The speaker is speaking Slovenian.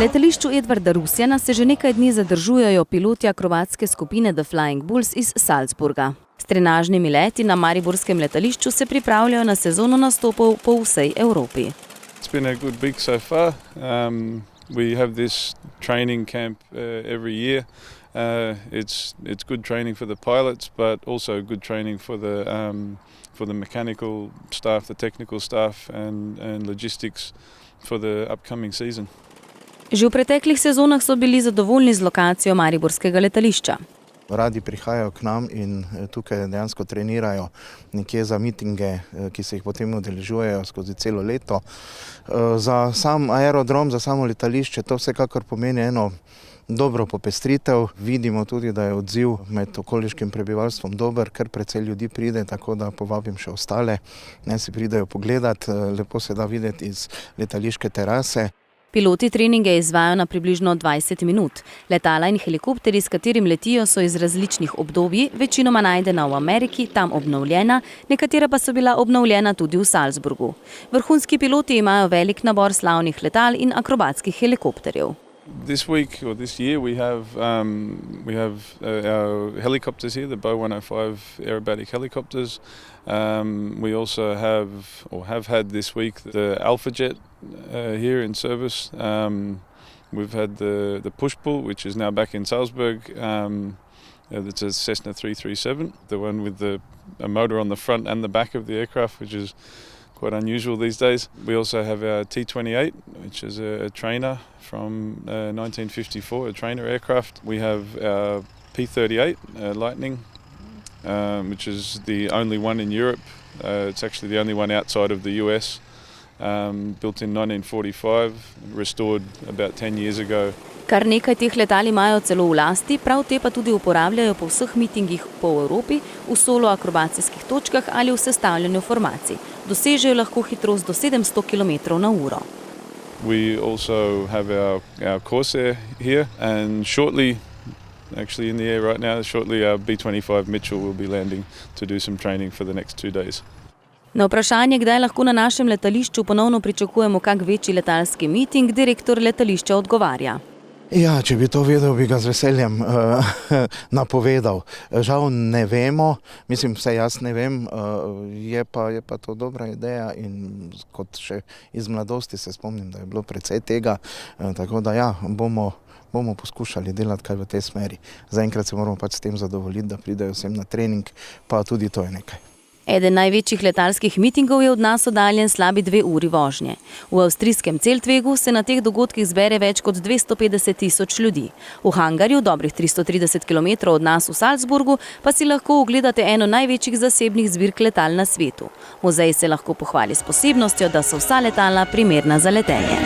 Na letališču Edvarda Rusjana se že nekaj dni zadržujejo piloti akrobatske skupine The Flying Bulls iz Salzburga. S trenažnimi leti na mariborskem letališču se pripravljajo na sezono nastopov po vsej Evropi. It's been a good week so far. We have this training camp every year. It's good training for the pilots, but also good training for the mechanical staff, the technical staff and logistics for the upcoming season. Že v preteklih sezonah so bili zadovoljni z lokacijo mariborskega letališča. Radi prihajajo k nam in tukaj dejansko trenirajo nekje za mitinge, ki se jih potem udeležujejo skozi celo leto. Za sam aerodrom, za samo letališče to vsekakor pomeni eno dobro popestritev. Vidimo tudi, da je odziv med okoliškim prebivalstvom dober, ker precej ljudi pride, tako da povabim še ostale, naj si pridejo pogledat, lepo se da videti iz letališke terase. Piloti treninge izvajajo na približno 20 minut. Letala in helikopteri, s katerim letijo, so iz različnih obdobij, večinoma najdena v Ameriki, tam obnovljena, nekatera pa so bila obnovljena tudi v Salzburgu. Vrhunski piloti imajo velik nabor slavnih letal in akrobatskih helikopterjev. This week or this year we have our helicopters here, the Bo 105 aerobatic helicopters. We also have had this week the Alpha Jet here in service. We've had the Push-Pull, which is now back in Salzburg. That's a Cessna 337, the one with a motor on the front and the back of the aircraft, which is quite unusual these days. We also have our T-28, which is a trainer from 1954, a trainer aircraft. We have our P-38 Lightning, which is the only one in Europe. It's actually the only one outside of the US. Built in 1945, restored about 10 years ago. Kar nekaj teh letal imajo celo v lasti, prav te pa tudi uporabljajo po vseh mitingih po Evropi, v solo akrobacijskih točkah ali v sestavljanju formacij. Dosežejo lahko hitrost do 700 km/h. We also have our Corsair here, and shortly, actually in the air right now, shortly our B-25 Mitchell will be landing to do some training for the next 2 days. Na vprašanje, kdaj lahko na našem letališču ponovno pričakujemo kak večji letalski miting, direktor letališča odgovarja. Ja, če bi to vedel, bi ga z veseljem napovedal. Žal ne vemo, mislim, vse jaz ne vem, je pa to dobra ideja in kot še iz mladosti se spomnim, da je bilo precej tega, tako da ja, bomo poskušali delati kaj v tej smeri. Zaenkrat se moramo pač s tem zadovoljiti, da pridejo vsem na trening, pa tudi to je nekaj. Eden največjih letalskih mitingov je od nas oddaljen slabi 2 uri vožnje. V avstrijskem Zeltwegu se na teh dogodkih zbere več kot 250 000 ljudi. V hangarju, dobrih 330 km od nas v Salzburgu, pa si lahko ogledate eno največjih zasebnih zbirk letal na svetu. Muzej se lahko pohvali s posebnostjo, da so vsa letala primerna za letenje.